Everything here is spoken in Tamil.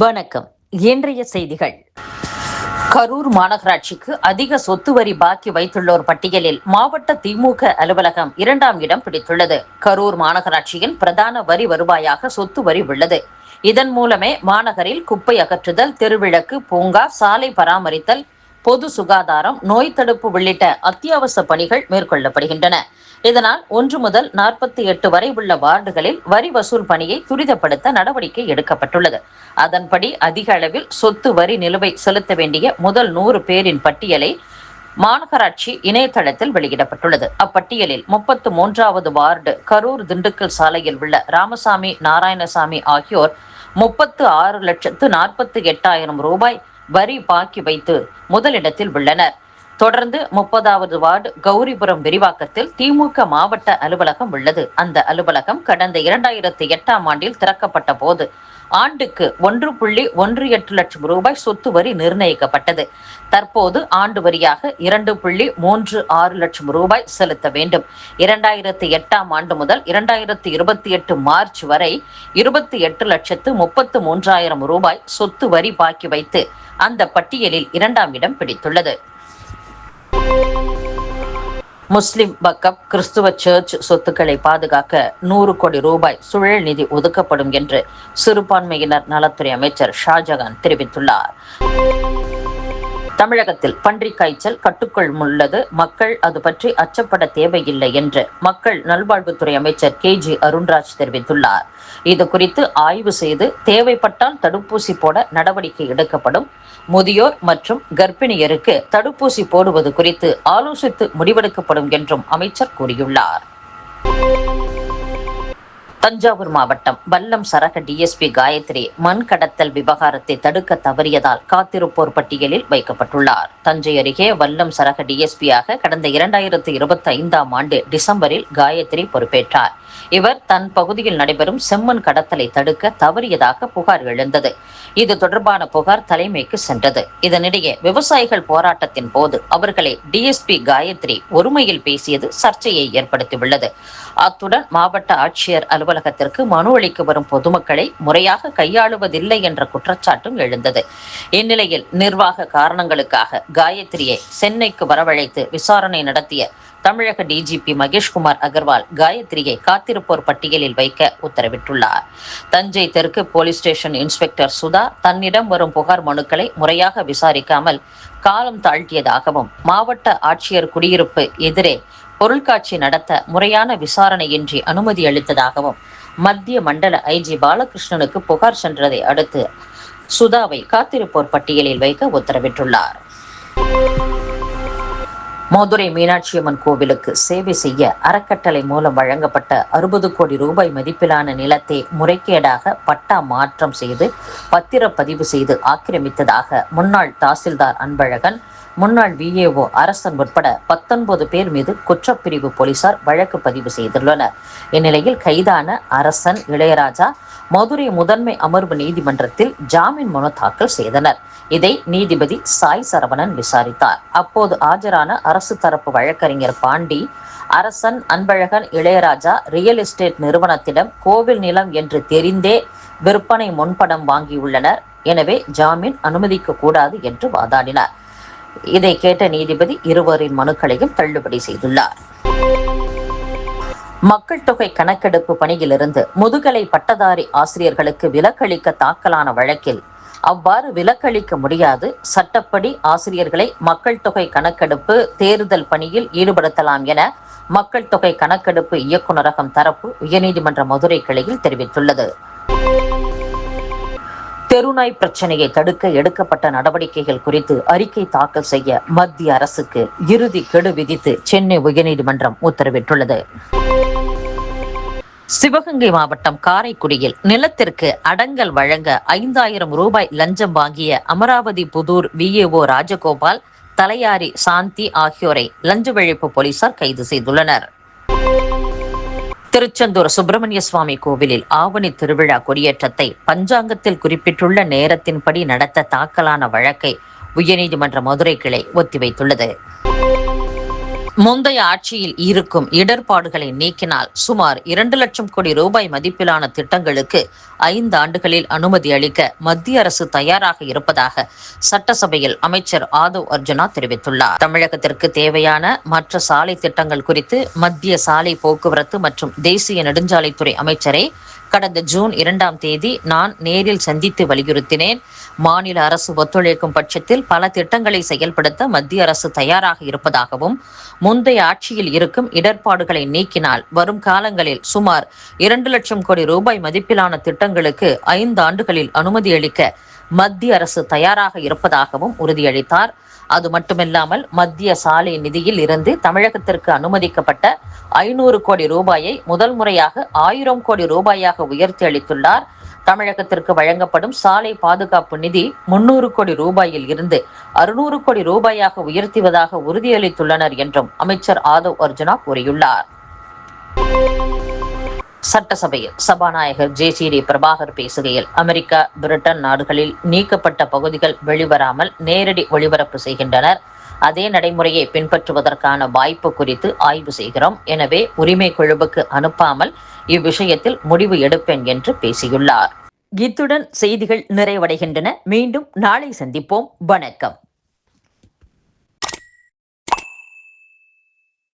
வணக்கம். இன்றைய செய்திகள். கரூர் மாநகராட்சிக்கு அதிக சொத்து வரி பாக்கி வைத்துள்ளோர் பட்டியலில் மாவட்ட திமுக அலுவலகம் 2ஆம் இடம் பிடித்துள்ளது. கரூர் மாநகராட்சியின் பிரதான வரி வருவாயாக சொத்து வரி உள்ளது. இதன் மூலமே மாநகரில் குப்பை அகற்றுதல், தெருவிளக்கு, பூங்கா, சாலை பராமரித்தல், பொது சுகாதாரம், நோய் தடுப்பு உள்ளிட்ட அத்தியாவசிய பணிகள் மேற்கொள்ளப்படுகின்றன. இதனால் 1 முதல் 48 வரை உள்ள வார்டுகளில் வரி வசூல் பணியை துரிதப்படுத்த நடவடிக்கை எடுக்கப்பட்டுள்ளது. அதன்படி அதிக அளவில் சொத்து வரி நிலுவை செலுத்த வேண்டிய முதல் 100 பேரின் பட்டியலை மாநகராட்சி இணையதளத்தில் வெளியிடப்பட்டுள்ளது. அப்பட்டியலில் 33வது வார்டு கரூர் திண்டுக்கல் சாலையில் உள்ள ராமசாமி, நாராயணசாமி ஆகியோர் 36,48,000 ரூபாய் வரி பாக்கி வைத்து முதலிடத்தில் உள்ளனர். தொடர்ந்து 30வது வார்டு கௌரிபுரம் விரிவாக்கத்தில் திமுக மாவட்ட அலுவலகம் உள்ளது. அந்த அலுவலகம் கடந்த 2008ஆம் ஆண்டில் திறக்கப்பட்ட போது ஆண்டுக்கு 1.18 லட்சம் ரூபாய் சொத்து வரி நிர்ணயிக்கப்பட்டது. தற்போது ஆண்டு வரியாக 2.36 லட்சம் ரூபாய் செலுத்த வேண்டும். 2008ஆம் ஆண்டு முதல் 2028 மார்ச் வரை 28,33,000 ரூபாய் சொத்து வரி பாக்கி வைத்து அந்த பட்டியலில் 2ஆம் இடம் பிடித்துள்ளது. முஸ்லிம் வக்ஃப் கிறிஸ்துவ சர்ச் சொத்துக்களை பாதுகாக்க 100 கோடி ரூபாய் சுழல் நிதி ஒதுக்கப்படும் என்று சிறுபான்மையினர் நலத்துறை அமைச்சர் ஷாஜகான் தெரிவித்துள்ளார். தமிழகத்தில் பன்றிக் காய்ச்சல் கட்டுக்குள் உள்ளது, மக்கள் அது பற்றி அச்சப்பட தேவையில்லை என்று மக்கள் நல்வாழ்வுத்துறை அமைச்சர் KG அருண்ராஜ் தெரிவித்துள்ளார். இது குறித்து ஆய்வு செய்து தேவைப்பட்டால் தடுப்பூசி போட நடவடிக்கை எடுக்கப்படும். முதியோர் மற்றும் கர்ப்பிணியருக்கு தடுப்பூசி போடுவது குறித்து ஆலோசித்து முடிவெடுக்கப்படும் என்றும் அமைச்சர் கூறியுள்ளார். தஞ்சாவூர் மாவட்டம் வல்லம் சரக DSP காயத்ரி மண் கடத்தல் விவகாரத்தை தடுக்க தவறியதால் காத்திருப்போர் பட்டியலில் வைக்கப்பட்டுள்ளார். தஞ்சை அருகே வல்லம் சரக DSP-யாக கடந்த 2025ஆம் ஆண்டு டிசம்பரில் காயத்ரி பொறுப்பேற்றார். இவர் தன் பகுதியில் நடைபெறும் செம்மண் கடத்தலை தடுக்க தவறியதாக புகார் எழுந்தது. இது தொடர்பான புகார் தலைமைக்கு சென்றது. இதனிடையே விவசாயிகள் போராட்டத்தின் போது அவர்களை DSP காயத்ரி ஒருமையில் பேசியது சர்ச்சையை ஏற்படுத்தியுள்ளது. அத்துடன் மாவட்ட ஆட்சியர் அலுவலகத்திற்கு மனு அளிக்க வரும் பொதுமக்களை முறையாக கையாளுவதில்லை என்ற குற்றச்சாட்டும் எழுந்தது. இந்நிலையில் நிர்வாக காரணங்களுக்காக காயத்ரியை சென்னைக்கு வரவழைத்து விசாரணை நடத்திய தமிழக DGP மகேஷ்குமார் அகர்வால் காயத்ரியை காத்திருப்போர் பட்டியலில் வைக்க உத்தரவிட்டுள்ளார். தஞ்சை தெற்கு போலீஸ் ஸ்டேஷன் இன்ஸ்பெக்டர் சுதா தன்னிடம் வரும் புகார் மனுக்களை முறையாக விசாரிக்காமல் காலம் தாழ்த்தியதாகவும், மாவட்ட ஆட்சியர் குடியிருப்பு எதிரே பொருட்காட்சி நடத்த முறையான விசாரணையின்றி அனுமதி அளித்ததாகவும் மத்திய மண்டல IG பாலகிருஷ்ணனுக்கு புகார் சென்றதை அடுத்து சுதாவை காத்திருப்போர் பட்டியலில் வைக்க உத்தரவிட்டுள்ளார். மதுரை மீனாட்சியம்மன் கோவிலுக்கு சேவை செய்ய அறக்கட்டளை மூலம் வழங்கப்பட்ட 60 கோடி ரூபாய் மதிப்பிலான நிலத்தை முறைகேடாக பட்டா மாற்றம் செய்து பத்திரப்பதிவு செய்து ஆக்கிரமித்ததாக முன்னாள் தாசில்தார் அன்பழகன், முன்னாள் VAO அரசன் உட்பட 19 பேர் மீது குற்றப்பிரிவு போலீசார் வழக்கு பதிவு செய்துள்ளனர். இந்நிலையில் கைதான அரசன், இளையராஜா மதுரை முதன்மை அமர்வு நீதிமன்றத்தில் ஜாமீன் மனு தாக்கல் செய்தனர். இதை நீதிபதி சாய் சரவணன் விசாரித்தார். அப்போது ஆஜரான அரசு தரப்பு வழக்கறிஞர் பாண்டி, அரசன், அன்பழகன், இளையராஜா ரியல் எஸ்டேட் நிறுவனத்திடம் கோவில் நிலம் என்று தெரிந்தே விற்பனை முன்பணம் வாங்கியுள்ளனர், எனவே ஜாமீன் அனுமதிக்க கூடாது என்று வாதாடினார். இதை கேட்ட நீதிபதி இருவரின் மனுக்களையும் தள்ளுபடி செய்துள்ளார். மக்கள் தொகை கணக்கெடுப்பு பணியிலிருந்து முதுகலை பட்டதாரி ஆசிரியர்களுக்கு விலக்களிக்க தாக்கலான வழக்கில் அவ்வாறு விலக்களிக்க முடியாது, சட்டப்படி ஆசிரியர்களை மக்கள் தொகை கணக்கெடுப்பு தேர்தல் பணியில் ஈடுபடுத்தலாம் என மக்கள் தொகை கணக்கெடுப்பு இயக்குநரகம் தரப்பு உயர்நீதிமன்ற மதுரை கிளையில் தெரிவித்துள்ளது. தெருநாய் பிரச்சனையை தடுக்க எடுக்கப்பட்ட நடவடிக்கைகள் குறித்து அறிக்கை தாக்கல் செய்ய மத்திய அரசுக்கு இறுதி கெடு விதித்து சென்னை உயர்நீதிமன்றம் உத்தரவிட்டுள்ளது. சிவகங்கை மாவட்டம் காரைக்குடியில் நிலத்திற்கு அடங்கல் வழங்க 5,000 ரூபாய் லஞ்சம் வாங்கிய அமராவதி புதூர் VAO ராஜகோபால், தலையாரி சாந்தி ஆகியோரை லஞ்ச ஒழிப்பு போலீசார் கைது செய்துள்ளனர். திருச்செந்தூர் சுப்பிரமணிய சுவாமி கோவிலில் ஆவணி திருவிழா கொடியேற்றத்தை பஞ்சாங்கத்தில் குறிப்பிட்டுள்ள நேரத்தின்படி நடத்த தாக்கலான வழக்கை உயர்நீதிமன்ற மதுரை கிளை ஒத்திவைத்துள்ளது. முந்தைய ஆட்சியில் இருக்கும் இடர்பாடுகளை நீக்கினால் சுமார் 2 லட்சம் கோடி ரூபாய் மதிப்பிலான திட்டங்களுக்கு 5 ஆண்டுகளில் அனுமதி அளிக்க மத்திய அரசு தயாராக இருப்பதாக சட்டசபையில் அமைச்சர் ஆதவ் அர்ஜுனா தெரிவித்துள்ளார். தமிழகத்திற்கு தேவையான மற்ற சாலை திட்டங்கள் குறித்து மத்திய சாலை போக்குவரத்து மற்றும் தேசிய நெடுஞ்சாலைத்துறை அமைச்சரை கடந்த ஜூன் 2ஆம் தேதி நான் நேரில் சந்தித்து வலியுறுத்தினேன். மாநில அரசு ஒத்துழைக்கும் பட்சத்தில் பல திட்டங்களை செயல்படுத்த மத்திய அரசு தயாராக இருப்பதாகவும், முந்தைய ஆட்சியில் இருக்கும் இடர்பாடுகளை நீக்கினால் வரும் காலங்களில் சுமார் 2 லட்சம் கோடி ரூபாய் மதிப்பிலான திட்டங்களுக்கு 5 ஆண்டுகளில் அனுமதி அளிக்க மத்திய அரசு தயாராக இருப்பதாகவும் உறுதியளித்தார். அது மட்டுமில்லாமல் மத்திய சாலை நிதியில் இருந்து தமிழகத்திற்கு அனுமதிக்கப்பட்ட 500 கோடி ரூபாயை முதல் முறையாக 1000 கோடி ரூபாயாக உயர்த்தி அளித்துள்ளார். தமிழகத்திற்கு வழங்கப்படும் சாலை பாதுகாப்பு நிதி 300 கோடி ரூபாயில் இருந்து 600 கோடி ரூபாயாக உயர்த்துவதாக உறுதியளித்துள்ளனர் என்றும் அமைச்சர் ஆதவ் அர்ஜுனா கூறியுள்ளார். சட்டசபையில் சபாநாயகர் ஜே.சி.டி. பிரபாகர் பேசுகையில், அமெரிக்கா, பிரிட்டன் நாடுகளில் நீக்கப்பட்ட பகுதிகள் வெளிவராமல் நேரடி ஒளிபரப்பு செய்கின்றனர். அதே நடைமுறையை பின்பற்றுவதற்கான வாய்ப்பு குறித்து ஆய்வு செய்கிறோம். எனவே உரிமை குழுவுக்கு அனுப்பாமல் இவ்விஷயத்தில் முடிவு எடுப்பேன் என்று பேசியுள்ளார். இத்துடன் செய்திகள் நிறைவடைகின்றன. மீண்டும் நாளை சந்திப்போம். வணக்கம்.